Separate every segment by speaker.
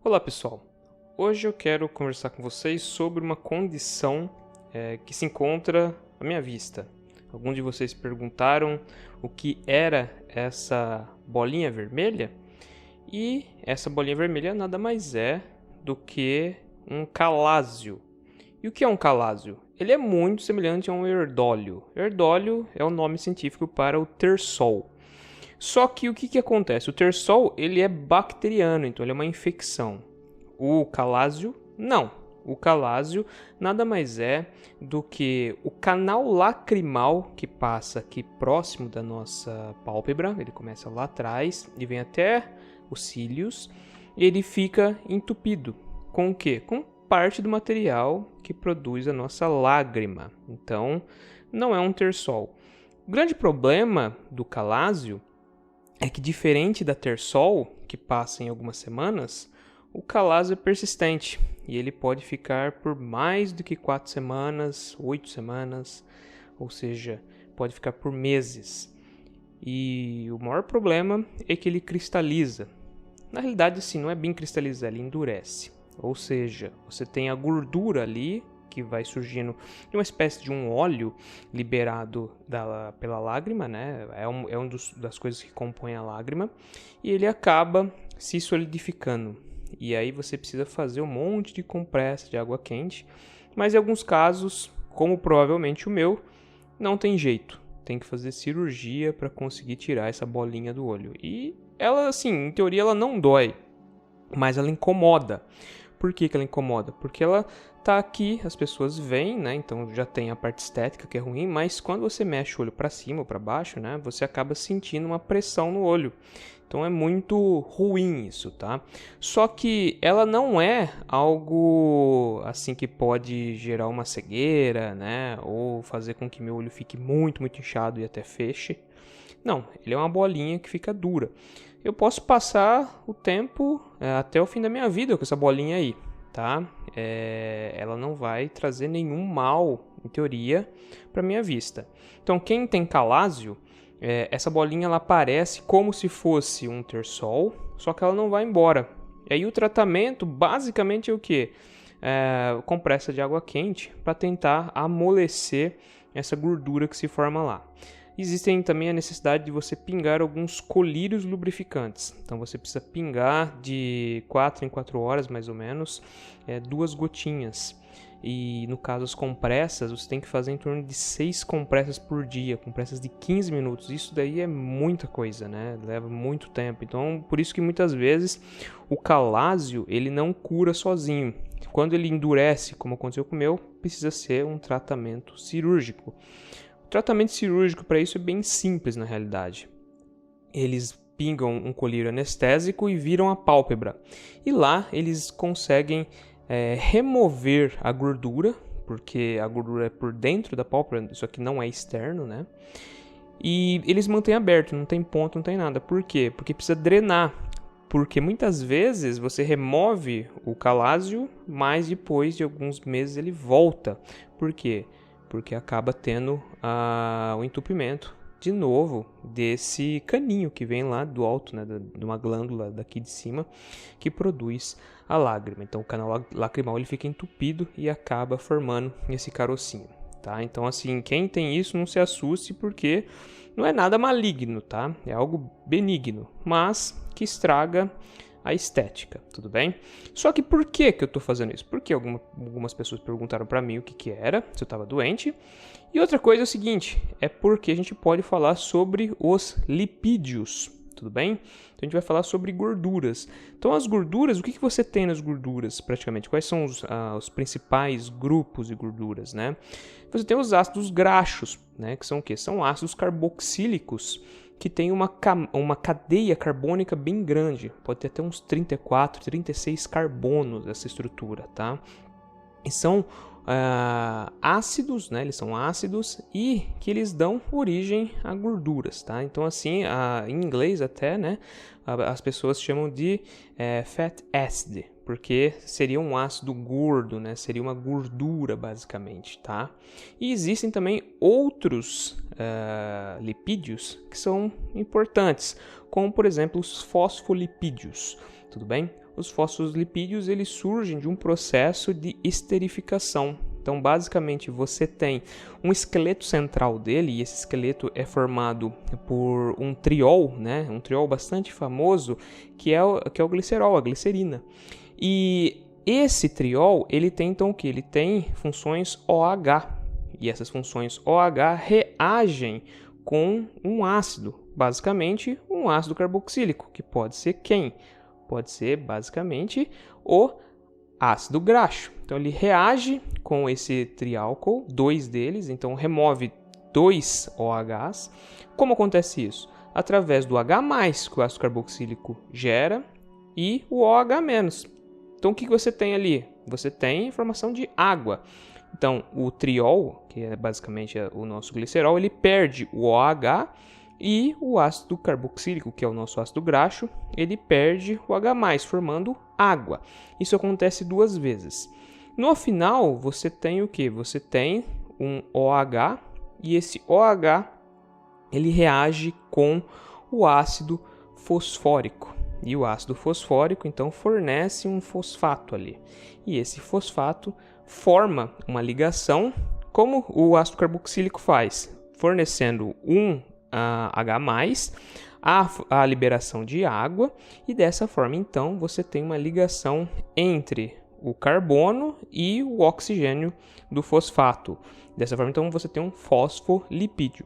Speaker 1: Olá pessoal, hoje eu quero conversar com vocês sobre uma condição que se encontra à minha vista. Alguns de vocês perguntaram o que era essa bolinha vermelha, e essa bolinha vermelha nada mais é do que um calásio. E o que é um calásio? Ele é muito semelhante a um erdólio. Erdólio é o nome científico para o terssol. Só que o que acontece? O terssol ele é bacteriano, então ele é uma infecção. O calásio, não. O calásio nada mais é do que o canal lacrimal que passa aqui próximo da nossa pálpebra. Ele começa lá atrás e vem até os cílios. E ele fica entupido. Com o quê? Com parte do material que produz a nossa lágrima. Então, não é um terssol. O grande problema do calásio é que, diferente da terssol, que passa em algumas semanas, o calásio é persistente e ele pode ficar por mais do que 4 semanas, 8 semanas, ou seja, pode ficar por meses. E o maior problema é que ele cristaliza. Na realidade, assim, não é bem cristalizar, ele endurece. Ou seja, você tem a gordura ali que vai surgindo de uma espécie de um óleo liberado pela lágrima, né? É uma das coisas que compõe a lágrima, e ele acaba se solidificando. E aí você precisa fazer um monte de compressa de água quente, mas em alguns casos, como provavelmente o meu, não tem jeito. Tem que fazer cirurgia para conseguir tirar essa bolinha do olho. E ela, assim, em teoria ela não dói, mas ela incomoda. Por que ela incomoda? Porque ela tá aqui, as pessoas veem, né? Então já tem a parte estética que é ruim, mas quando você mexe o olho para cima ou para baixo, né? Você acaba sentindo uma pressão no olho. Então é muito ruim isso, tá? Só que ela não é algo assim que pode gerar uma cegueira, né? Ou fazer com que meu olho fique muito, muito inchado e até feche. Não, ele é uma bolinha que fica dura. Eu posso passar o tempo até o fim da minha vida com essa bolinha aí, tá? Ela não vai trazer nenhum mal, em teoria, para minha vista. Então, quem tem calásio, essa bolinha ela aparece como se fosse um terssol, só que ela não vai embora. E aí o tratamento, basicamente, é o quê? Compressa de água quente para tentar amolecer essa gordura que se forma lá. Existem também a necessidade de você pingar alguns colírios lubrificantes. Então você precisa pingar de 4 em 4 horas, mais ou menos, 2 gotinhas. E no caso as compressas, você tem que fazer em torno de 6 compressas por dia, compressas de 15 minutos. Isso daí é muita coisa, né? Leva muito tempo. Então, por isso que muitas vezes o calásio, ele não cura sozinho. Quando ele endurece, como aconteceu com o meu, precisa ser um tratamento cirúrgico. O tratamento cirúrgico para isso é bem simples na realidade. Eles pingam um colírio anestésico e viram a pálpebra. E lá eles conseguem remover a gordura, porque a gordura é por dentro da pálpebra, isso aqui não é externo, né? E eles mantêm aberto, não tem ponto, não tem nada. Por quê? Porque precisa drenar. Porque muitas vezes você remove o calásio, mas depois de alguns meses ele volta. Por quê? Porque acaba tendo o entupimento de novo desse caninho que vem lá do alto, né, de uma glândula daqui de cima que produz a lágrima. Então o canal lacrimal ele fica entupido e acaba formando esse carocinho, tá? Então assim, quem tem isso não se assuste, porque não é nada maligno, tá? É algo benigno, mas que estraga a estética, tudo bem? Só que por que eu estou fazendo isso? Porque algumas pessoas perguntaram para mim o que era, se eu estava doente. E outra coisa é o seguinte, é porque a gente pode falar sobre os lipídios, tudo bem? Então a gente vai falar sobre gorduras. Então as gorduras, o que você tem nas gorduras praticamente? Quais são os principais grupos de gorduras, né? Você tem os ácidos graxos, né? Que são o quê? São ácidos carboxílicos que tem uma cadeia carbônica bem grande, pode ter até uns 34, 36 carbonos essa estrutura, tá? E são ácidos, né? Eles são ácidos e que eles dão origem a gorduras, tá? Então assim, em inglês até, né? As pessoas chamam de fat acid, porque seria um ácido gordo, né? Seria uma gordura basicamente, tá? E existem também outros lipídios que são importantes, como por exemplo os fosfolipídios, tudo bem? os fosfolipídios eles surgem de um processo de esterificação. Então, basicamente, você tem um esqueleto central dele, e esse esqueleto é formado por um triol, né? Um triol bastante famoso, que é o glicerol, a glicerina. E esse triol, ele tem então o que? Ele tem funções OH, e essas funções OH reagem com um ácido, basicamente um ácido carboxílico, que pode ser quem? Pode ser basicamente o ácido graxo. Então ele reage com esse triálcool, dois deles, então remove dois OHs. Como acontece isso? Através do H+, que o ácido carboxílico gera, e o OH-. Então o que você tem ali? Você tem formação de água. Então o triol, que é basicamente o nosso glicerol, ele perde o OH, e o ácido carboxílico, que é o nosso ácido graxo, ele perde o H+, formando água. Isso acontece duas vezes. No final, você tem o que? Você tem um OH, e esse OH ele reage com o ácido fosfórico. E o ácido fosfórico, então, fornece um fosfato ali. E esse fosfato forma uma ligação, como o ácido carboxílico faz, fornecendo um H+, a liberação de água, e dessa forma, então, você tem uma ligação entre o carbono e o oxigênio do fosfato. Dessa forma, então, você tem um fosfolipídio.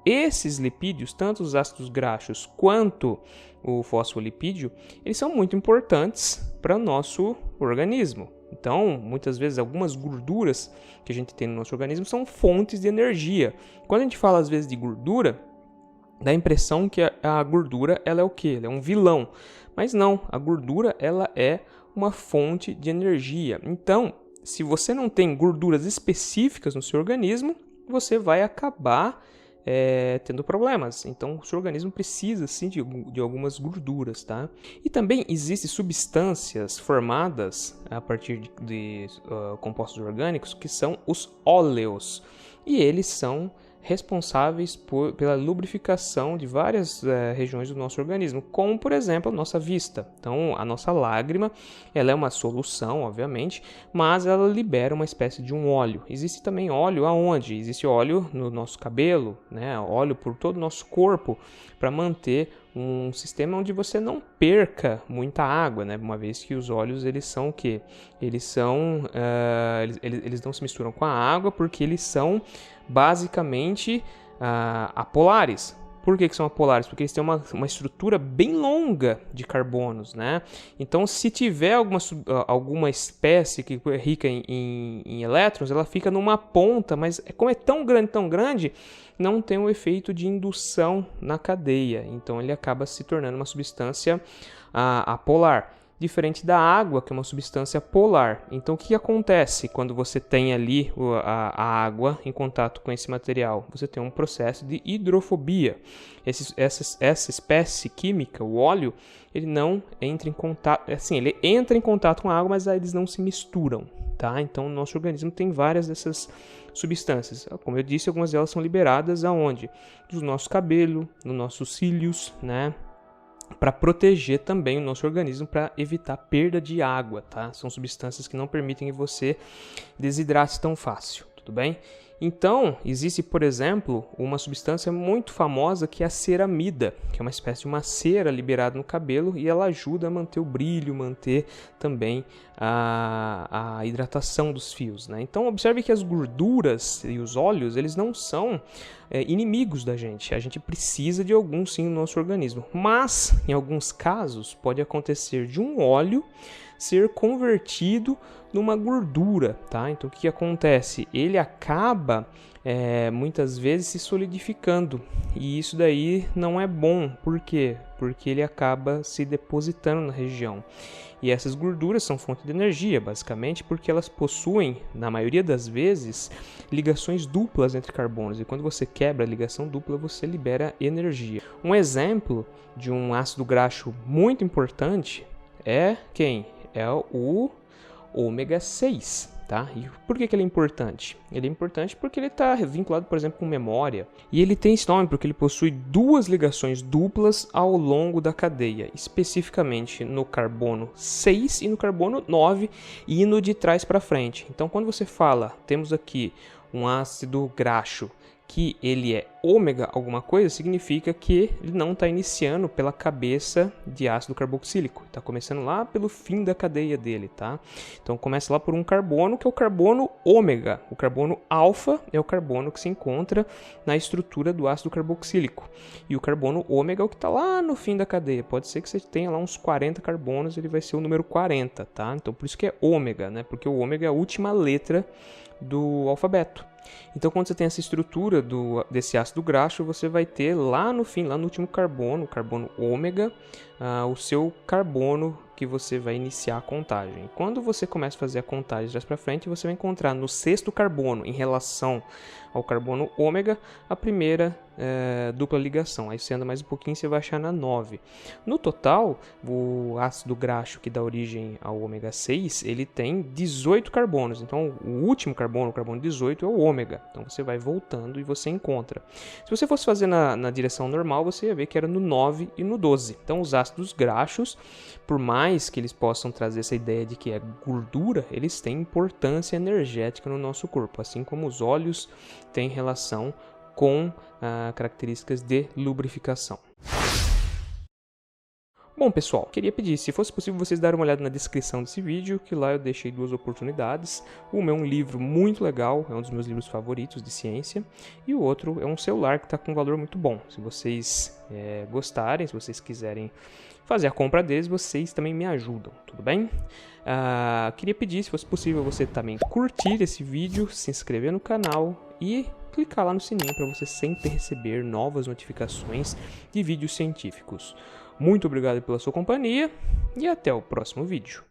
Speaker 1: Esses lipídios, tanto os ácidos graxos quanto o fosfolipídio, eles são muito importantes para o nosso organismo. Então, muitas vezes, algumas gorduras que a gente tem no nosso organismo são fontes de energia. Quando a gente fala, às vezes, de gordura, dá a impressão que a gordura ela é o quê? Ela é um vilão. Mas não, a gordura ela é uma fonte de energia. Então, se você não tem gorduras específicas no seu organismo, você vai acabar tendo problemas. Então, o seu organismo precisa sim de algumas gorduras, tá? E também existem substâncias formadas a partir de compostos orgânicos que são os óleos. E eles são responsáveis pela lubrificação de várias regiões do nosso organismo, como, por exemplo, a nossa vista. Então, a nossa lágrima, ela é uma solução, obviamente, mas ela libera uma espécie de um óleo. Existe também óleo aonde? Existe óleo no nosso cabelo, né? Óleo por todo o nosso corpo, para manter um sistema onde você não perca muita água, né? Uma vez que os óleos, eles são o quê? Eles não se misturam com a água, porque eles são basicamente apolares. Por que são apolares? Porque eles têm uma estrutura bem longa de carbonos, né? Então, se tiver alguma espécie que é rica em elétrons, ela fica numa ponta, mas como é tão grande, não tem um efeito de indução na cadeia. Então, ele acaba se tornando uma substância apolar. Diferente da água, que é uma substância polar. Então, o que acontece quando você tem ali a água em contato com esse material? Você tem um processo de hidrofobia. Essa espécie química, o óleo, ele não entra em contato... Assim, ele entra em contato com a água, mas eles não se misturam, tá? Então, o nosso organismo tem várias dessas substâncias. Como eu disse, algumas delas são liberadas aonde? Do nosso cabelo, nos nossos cílios, né? Para proteger também o nosso organismo, para evitar perda de água, tá? São substâncias que não permitem que você desidrate tão fácil, tudo bem? Então, existe, por exemplo, uma substância muito famosa que é a ceramida, que é uma espécie de uma cera liberada no cabelo, e ela ajuda a manter o brilho, manter também a hidratação dos fios, né? Então, observe que as gorduras e os óleos, eles não são inimigos da gente. A gente precisa de alguns sim no nosso organismo, mas em alguns casos pode acontecer de um óleo ser convertido numa gordura, tá? Então o que acontece? Ele acaba muitas vezes se solidificando, e isso daí não é bom. Por quê? Porque ele acaba se depositando na região. E essas gorduras são fonte de energia, basicamente, porque elas possuem, na maioria das vezes, ligações duplas entre carbonos. E quando você quebra a ligação dupla, você libera energia. Um exemplo de um ácido graxo muito importante é quem? É o ômega 6. tá? E por que ele é importante? Ele é importante porque ele está vinculado, por exemplo, com memória. E ele tem esse nome porque ele possui duas ligações duplas ao longo da cadeia, especificamente no carbono 6 e no carbono 9, indo de trás para frente. Então, quando você fala, temos aqui um ácido graxo, que ele é ômega alguma coisa, significa que ele não está iniciando pela cabeça de ácido carboxílico, está começando lá pelo fim da cadeia dele, tá? Então começa lá por um carbono, que é o carbono ômega. O carbono alfa é o carbono que se encontra na estrutura do ácido carboxílico, e o carbono ômega é o que está lá no fim da cadeia. Pode ser que você tenha lá uns 40 carbonos, ele vai ser o número 40, tá? Então por isso que é ômega, né? Porque o ômega é a última letra do alfabeto. Então, quando você tem essa estrutura desse ácido graxo, você vai ter lá no fim, lá no último carbono, o carbono ômega, o seu carbono que você vai iniciar a contagem. E quando você começa a fazer a contagem de trás para frente, você vai encontrar no sexto carbono, em relação ao carbono ômega, a primeira dupla ligação. Aí você anda mais um pouquinho e você vai achar na 9. No total, o ácido graxo que dá origem ao ômega 6, ele tem 18 carbonos. Então, o último carbono, o carbono 18, é o ômega. Então, você vai voltando e você encontra. Se você fosse fazer na direção normal, você ia ver que era no 9 e no 12. Então, os ácidos graxos, por mais que eles possam trazer essa ideia de que é gordura, eles têm importância energética no nosso corpo, assim como os óleos têm relação com características de lubrificação. Bom, pessoal, queria pedir, se fosse possível, vocês darem uma olhada na descrição desse vídeo, que lá eu deixei duas oportunidades. Uma é um livro muito legal, é um dos meus livros favoritos de ciência, e o outro é um celular que está com um valor muito bom. Se vocês gostarem, se vocês quiserem fazer a compra deles, vocês também me ajudam, tudo bem? Queria pedir, se fosse possível, você também curtir esse vídeo, se inscrever no canal e clicar lá no sininho para você sempre receber novas notificações de vídeos científicos. Muito obrigado pela sua companhia e até o próximo vídeo.